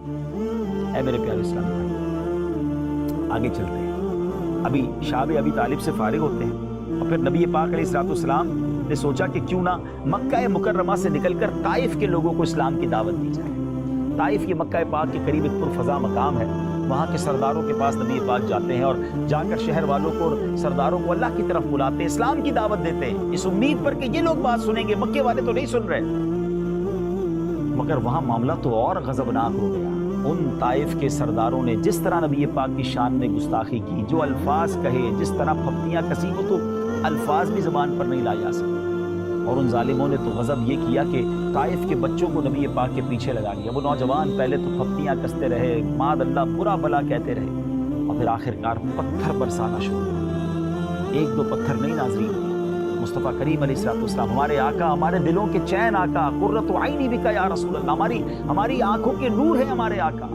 اے میرے پیارے اسلامی بھائی، آگے چلتے ہیں۔ ابھی شعب ابی طالب سے فارغ ہوتے ہیں اور پھر نبی پاک علیہ الصلوۃ والسلام نے سوچا کہ کیوں نہ مکہ مکرمہ سے نکل کر طائف کے لوگوں کو اسلام کی دعوت دی جائے۔ طائف یہ مکہ پاک کے قریب ایک پرفضا مقام ہے، وہاں کے سرداروں کے پاس نبی پاک جاتے ہیں اور جا کر شہر والوں کو اور سرداروں کو اللہ کی طرف بلاتے ہیں، اسلام کی دعوت دیتے ہیں، اس امید پر کہ یہ لوگ بات سنیں گے، مکے والے تو نہیں سن رہے۔ مگر وہاں معاملہ تو اور غضبناک ہو گیا۔ ان طائف کے سرداروں نے جس طرح نبی پاک کی شان میں گستاخی کی، جو الفاظ کہے، جس طرح پھپتیاں کسی، کو تو الفاظ بھی زبان پر نہیں لایا جا سکتے۔ اور ان ظالموں نے تو غضب یہ کیا کہ طائف کے بچوں کو نبی پاک کے پیچھے لگا لیا۔ وہ نوجوان پہلے تو پھپتیاں کستے رہے، ماد اللہ برا بلا کہتے رہے، اور پھر آخرکار پتھر برسانا شروع ہوا۔ ایک دو پتھر نہیں ناظرین، مصطفیٰ کریم علیہ الصلوۃ والسلام، ہمارے آقا، ہمارے دلوں کے چین آقا، قرۃ عینی بک یا رسول اللہ، ہماری آنکھوں کے نور ہے ہمارے آقا،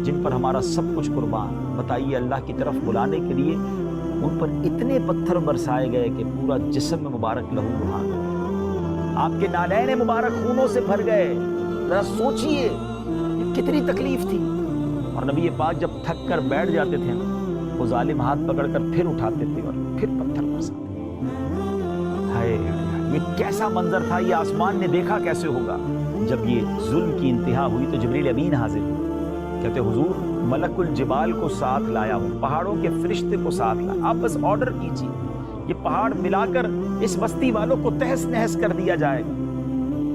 جن پر ہمارا سب کچھ قربان۔ بتائیے، اللہ کی طرف بلانے کے لیے ان پر اتنے پتھر برسائے گئے کہ پورا جسم میں مبارک لہو لہان، آپ کے نالین مبارک خونوں سے بھر گئے۔ ذرا سوچئے کتنی تکلیف تھی۔ اور نبی پاک جب تھک کر بیٹھ جاتے تھے نا، وہ ظالم ہاتھ پکڑ کر پھر اٹھاتے تھے اور پھر پتھر برساتے۔ ہائے یہ کیسا منظر تھا، یہ آسمان نے دیکھا کیسے ہوگا۔ جب یہ ظلم کی انتہا ہوئی تو جبریل امین حاضر ہوئے، کہتے حضور ملک الجبال کو ساتھ لایا ہوں، پہاڑوں کے فرشتے کو ساتھ لایا، آپ بس آرڈر کیجیے، یہ پہاڑ ملا کر اس بستی والوں کو تہس نہس کر دیا جائے گا۔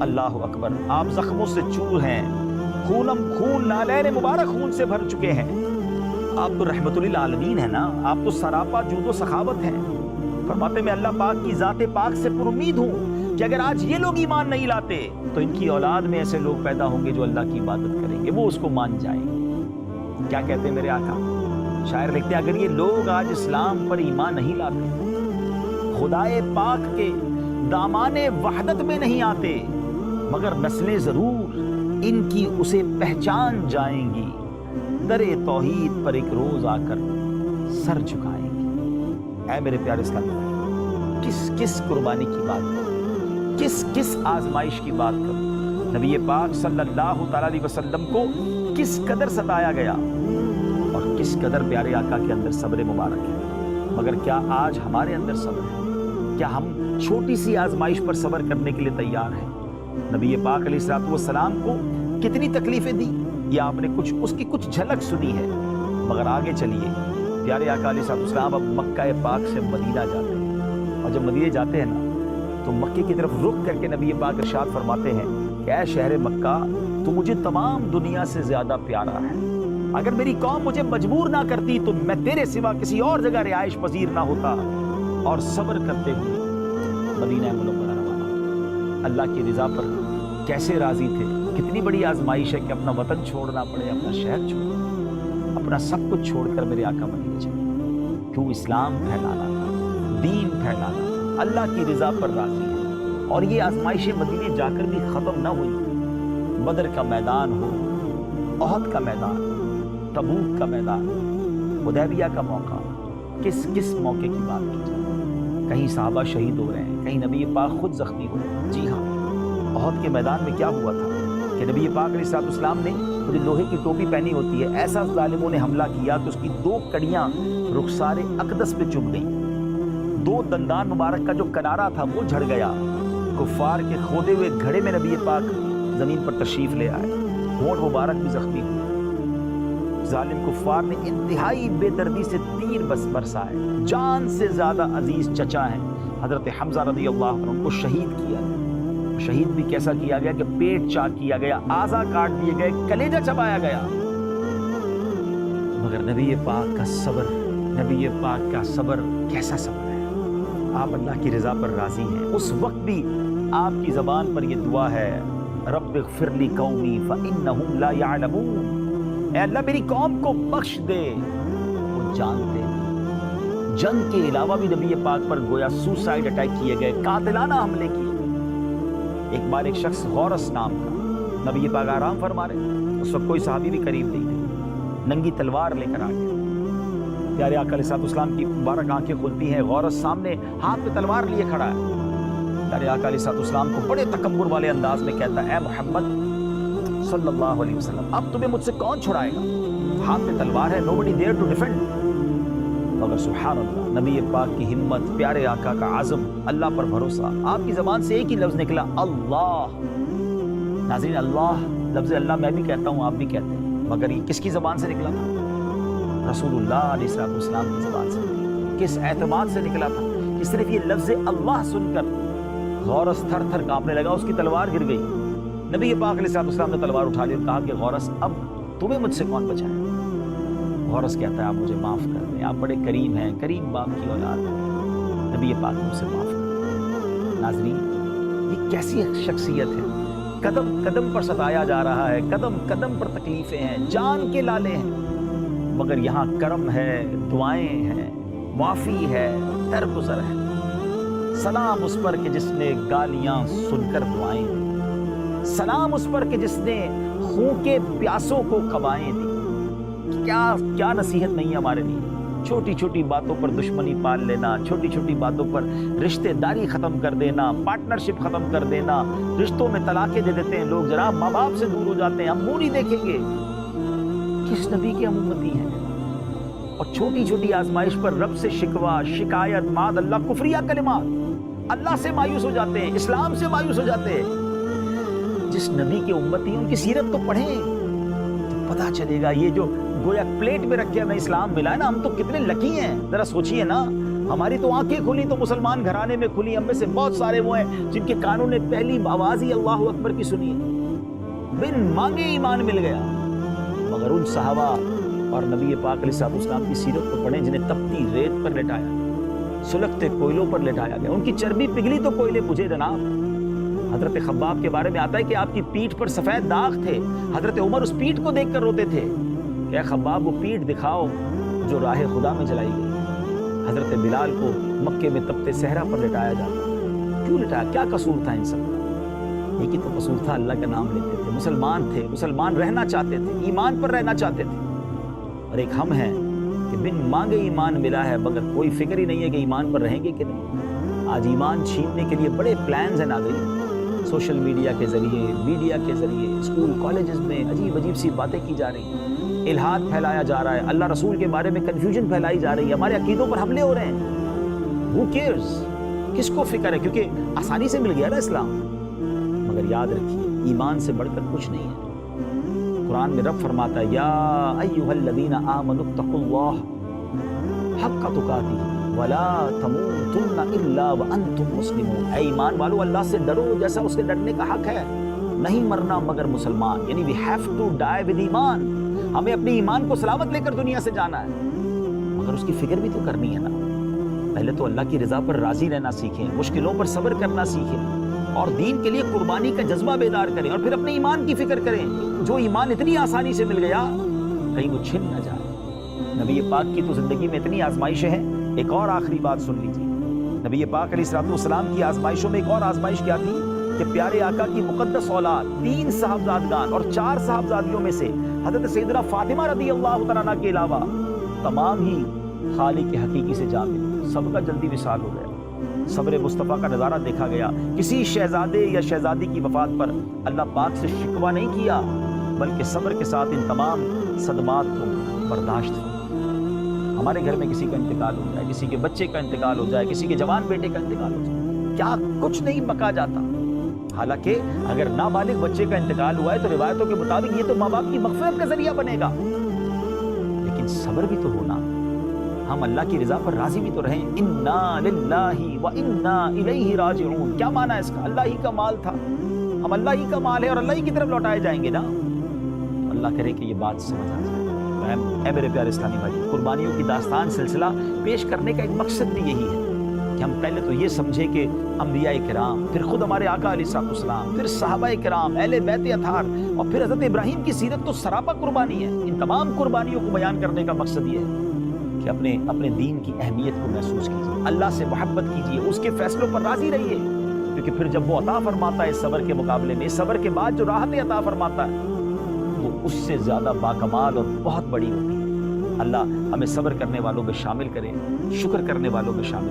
اللہ اکبر، آپ زخموں سے چور ہیں، خونم خون، نالین مبارک خون سے بھر چکے ہیں۔ آپ تو رحمت للعالمین ہیں نا، آپ تو سراپا جود و سخاوت ہیں۔ فرماتے میں اللہ پاک کی ذات پاک سے پر امید ہوں کہ اگر آج یہ لوگ ایمان نہیں لاتے تو ان کی اولاد میں ایسے لوگ پیدا ہوں گے جو اللہ کی عبادت کریں گے، وہ اس کو مان جائیں گے۔ کیا کہتے ہیں میرے آقا؟ شاعر لکھتے ہیں، اگر یہ لوگ آج اسلام پر ایمان نہیں لاتے، خدائے پاک کے دامان وحدت میں نہیں آتے، مگر نسلیں ضرور ان کی اسے پہچان جائیں گی، در توحید پر ایک روز آ کر سر جھکائیں گی۔ اے میرے پیارے اسلامی بھائی، کس کس قربانی کی بات کروں، کس کس آزمائش کی بات کروں۔ نبی پاک صلی اللہ تعالی علیہ وسلم کو کس قدر ستایا گیا اور کس قدر پیارے آقا کے اندر صبر مبارک ہے، مگر کیا آج ہمارے اندر صبر ہے؟ کیا ہم چھوٹی سی آزمائش پر صبر کرنے کے لیے تیار ہیں؟ نبی پاک علیہ الصلوۃ والسلام کو کتنی تکلیفیں دی، یہ آپ نے اس کی کچھ جھلک سنی ہے، مگر آگے چلیے۔ پیارے آقا علیہ الصلوۃ والسلام اب مکہ پاک سے مدینہ جاتے ہیں، اور جب مدینہ جاتے ہیں نا تو مکے کی طرف رخ کر کے نبی پاک ارشاد فرماتے ہیں کہ اے شہر مکہ، تو مجھے تمام دنیا سے زیادہ پیارا ہے، اگر میری قوم مجھے مجبور نہ کرتی تو میں تیرے سوا کسی اور جگہ رہائش پذیر نہ ہوتا۔ اور صبر کرتے ہوئے مدینہ منورہ روانہ۔ اللہ کی رضا پر کیسے راضی تھے، کتنی بڑی آزمائش ہے کہ اپنا وطن چھوڑنا پڑے، اپنا شہر چھوڑنا، اپنا سب کچھ چھوڑ کر میرے آقا مدینے چلے۔ کیوں؟ اسلام پھیلانا تھا، دین پھیلانا تھا، اللہ کی رضا پر راضی ہے۔ اور یہ آزمائشیں مدینے جا کر بھی ختم نہ ہوئی۔ بدر کا میدان ہو، احد کا میدان، تبوک کا میدان، حدیبیہ کا موقع، کس کس موقع کی بات کی جائے۔ کہیں صحابہ شہید ہو رہے ہیں، کہیں نبی پاک خود زخمی ہو رہے ہیں۔ جی ہاں، احد کے میدان میں کیا ہوا تھا کہ نبی پاک علیہ الصلوۃ والسلام نے جو لوہے کی ٹوپی پہنی ہوتی ہے، ایسا ظالموں نے حملہ کیا کہ اس کی 2 کڑیاں رخسار اقدس پہ چبھ گئیں، 2 دندان مبارک کا جو کنارہ تھا وہ جھڑ گیا۔ کفار کے کھودے ہوئے گھڑے میں نبی پاک زمین پر تشریف لے آئے، ہونٹ مبارک بھی زخمی ہوئے۔ ظالم کفار نے انتہائی بے دردی سے تیر برسائے۔ جان سے زیادہ عزیز چچا ہیں حضرت حمزہ رضی اللہ عنہ کو شہید کیا گیا۔ شہید بھی کیسا کیا گیا کہ پیٹ چاک کیا گیا، اعضا کاٹ دیے گئے، کلیجہ چبایا گیا۔ مگر نبی پاک کا صبر، نبی پاک کا صبر کیسا صبر ہے، آپ اللہ کی رضا پر راضی ہیں۔ اس وقت بھی آپ کی زبان پر یہ دعا ہے، رب اغفر لی قومی فانہم لا یعلمون، اے اللہ میری قوم کو بخش دے، وہ جانتے نہیں۔ جنگ کے علاوہ بھی نبی پاک پر گویا سوسائڈ اٹیک کیے گئے، قاتلانہ حملے کیے گئے۔ ایک بار ایک شخص غورس نام کا، نبی پاک آرام فرما رہے، اس وقت کوئی صحابی بھی قریب نہیں تھے، ننگی تلوار لے کر آ گیا۔ پیارے آقا علیہ الصلوۃ والسلام کی مبارک آنکھیں کھلتی ہیں، غورس سامنے ہاتھ پہ تلوار لیے کھڑا ہے۔ پیارے آقا علیہ الصلوۃ والسلام کو بڑے تکبر والے انداز میں کہتا ہے، اے محمد صلی اللہ علیہ وسلم اب تمہیں مجھ سے کون چھڑائے گا؟ ہاتھ میں تلوار ہے, nobody dare to defend. مگر سبحان اللہ, نبی پاک کی ہمت, پیارے آقا کا عزم, اللہ پر بھروسہ, آپ کی زبان سے ایک ہی لفظ نکلا, اللہ. ناظرین, اللہ, لفظ اللہ میں بھی کہتا ہوں, آپ بھی کہتے ہیں, مگر یہ کس کی زبان سے نکلا تھا؟ رسول اللہ علیہ السلام کی زبان سے. کس اعتماد سے نکلا تھا کہ صرف یہ لفظ اللہ سن کر غورث تھر تھر کانپنے لگا, اس کی تلوار گر گئی. نبی پاک علیہ السلام نے تلوار اٹھا لی اور کہا کہ غورث اب تمہیں مجھ سے کون بچائے؟ غورث کہتا ہے آپ مجھے معاف کر دیں, آپ بڑے کریم ہیں, کریم باپ کی اولاد ہیں, نبی پاک مجھ سے معاف کر دیں. ناظرین, یہ کیسی شخصیت ہے, قدم قدم پر ستایا جا رہا ہے, قدم قدم پر تکلیفیں ہیں, جان کے لالے ہیں, مگر یہاں کرم ہے, دعائیں ہیں, معافی ہے, درگزر ہے. سلام اس پر کہ جس نے گالیاں سن کر دعائیں دی, سلام اس پر کہ جس نے خون کے پیاسوں کو قبائیں دی. کیا نصیحت نہیں ہے ہمارے لیے. چھوٹی چھوٹی باتوں پر دشمنی پال لینا, چھوٹی چھوٹی باتوں پر رشتہ داری ختم کر دینا, پارٹنرشپ ختم کر دینا, رشتوں میں طلاقیں دے دیتے ہیں لوگ, جناب ماں باپ سے دور ہو جاتے ہیں, ہم منہ نہیں دیکھیں گے. کس نبی کے ہم امتی ہیں؟ اور چھوٹی چھوٹی آزمائش پر رب سے شکوہ, شکایت, معاذ اللہ, کفریہ کلمات, اللہ سے مایوس ہو جاتے ہیں, اسلام سے مایوس ہو جاتے ہیں. جس نبی کے امتی ان کی سیرت تو پڑھیں تو پتہ چلے گا. یہ جو گویا پلیٹ میں رکھ کے ہمیں اسلام ملا ہے نا, ہم تو کتنے لکی ہیں. ذرا سوچئے نا, ہماری تو آنکھیں کھلی تو مسلمان گھرانے میں کھلی. ہم میں سے بہت سارے وہ ہیں جن کے کانوں نے پہلی آواز ہی اللہ اکبر کی سنی ہے, بن مانگے ایمان مل گیا. مگر ان صحابہ اور نبی پاک علیہ السلام کی سیرت کو پڑھیں جنہیں تپتی ریت پر لٹایا, سلگتے کوئلوں پر لٹایا گیا. ان کی چربی پگھلی تو کوئلے بجھے جناب. حضرت خباب کے بارے میں آتا ہے کہ آپ کی پیٹھ پر سفید داغ تھے. حضرت عمر اس پیٹھ کو دیکھ کر روتے تھے کہ اے خباب, وہ پیٹھ دکھاؤ جو راہ خدا میں جلائی گئی. حضرت بلال کو مکے میں تپتے صحرا پر لٹایا جاتا. کیوں لٹایا؟ کیا قصور تھا ان سب کا؟ ایک ہی تو قصور تھا, اللہ کا نام لیتے تھے, مسلمان تھے, مسلمان رہنا چاہتے تھے, ایمان پر رہنا چاہتے تھے. اور ایک ہم ہیں کہ بن مانگے ایمان ملا ہے, مگر کوئی فکر ہی نہیں ہے کہ ایمان پر رہیں گے کہ نہیں. آج ایمان چھیننے کے لیے بڑے پلانز ہیں ناظرین, سوشل میڈیا کے ذریعے, میڈیا کے ذریعے, اسکول کالجز میں عجیب عجیب سی باتیں کی جا رہی ہیں, الہاد پھیلایا جا رہا ہے, اللہ رسول کے بارے میں کنفیوژن پھیلائی جا رہی ہے, ہمارے عقیدوں پر حملے ہو رہے ہیں. Who cares؟ کس کو فکر ہے؟ کیونکہ آسانی سے مل گیا نا اسلام. مگر یاد رکھیے, ایمان سے بڑھ کر کچھ نہیں ہے. قرآن میں رب فرماتا ہے, یا ایھا الذین آمنوا اتقوا اللہ حق تقاتہ ولا تموتن الا وانتم مسلمون. اے ایمان والو, اللہ سے ڈرو جیسا اس کے ڈرنے کا حق ہے, نہیں مرنا مگر مسلمان. یعنی we have to die with ایمان. ہمیں اپنے ایمان کو سلامت لے کر دنیا سے جانا ہے, مگر اس کی فکر بھی تو کرنی ہے نا. پہلے تو اللہ کی رضا پر راضی رہنا سیکھیں, مشکلوں پر صبر کرنا سیکھیں, اور دین کے لیے قربانی کا جذبہ بیدار کریں, اور پھر اپنے ایمان کی فکر کریں. جو ایمان اتنی آسانی سے مل گیا, کہیں وہ چھن نہ جائے. نبی پاک کی تو زندگی میں اتنی آزمائشیں ہیں. ایک اور آخری بات سن لیجیے, نبی پاک علیہ السلام کی آزمائشوں میں ایک اور آزمائش کیا تھی کہ پیارے آقا کی مقدس اولاد 3 صاحبزادگان اور 4 صاحبزادیوں میں سے حضرت سیدنا فاطمہ رضی اللہ تعالیٰ عنہ کے علاوہ تمام ہی خالق حقیقی سے جا ملے. سب کا جلدی وصال ہو گیا. صبر مصطفیٰ کا نظارہ دیکھا گیا. کسی شہزادے یا شہزادی کی وفات پر اللہ پاک سے شکوہ نہیں کیا, بلکہ صبر کے ساتھ ان تمام صدمات کو برداشت کیا. ہمارے گھر میں کسی کا انتقال ہو جائے, کسی کے بچے کا انتقال ہو جائے, کسی کے جوان بیٹے کا انتقال ہو جائے, کیا کچھ نہیں بکا جاتا. حالانکہ اگر نابالغ بچے کا انتقال ہوا ہے تو روایتوں کے مطابق یہ تو ماں باپ کی مغفرت کا ذریعہ بنے گا, لیکن صبر بھی تو ہونا, ہم اللہ کی رضا پر راضی بھی تو رہیں. انا للہ و انا الیہ راجعون. کیا معنی ہے اس کا؟ اللہ ہی کا مال تھا, ہم اللہ ہی کا مال ہے اور اللہ ہی کی طرف لوٹائے جائیں گے نا. اللہ کرے کہ یہ بات سمجھ آ جائے. اے میرے پیارے اسلامی بھائی, قربانیوں کی داستان سلسلہ پیش کرنے کا ایک مقصد بھی یہی ہے کہ ہم پہلے تو یہ سمجھیں کہ انبیاء کرام, پھر خود ہمارے آقا علیہ السلام, پھر صحابہ کرام, اہل بیت اطہار, اور پھر حضرت ابراہیم کی سیرت تو سراپا قربانی ہے. ان تمام قربانیوں کو بیان کرنے کا مقصد یہ ہے کہ اپنے دین کی اہمیت کو محسوس کیجیے, اللہ سے محبت کیجیے, اس کے فیصلوں پر راضی رہیے, کیونکہ پھر جب وہ عطا فرماتا ہے اس صبر کے مقابلے میں, اس صبر کے بعد جو راحتیں عطا فرماتا ہے وہ اس سے زیادہ باکمال اور بہت بڑی ہوتی ہے. اللہ ہمیں صبر کرنے والوں میں شامل کرے, شکر کرنے والوں میں شامل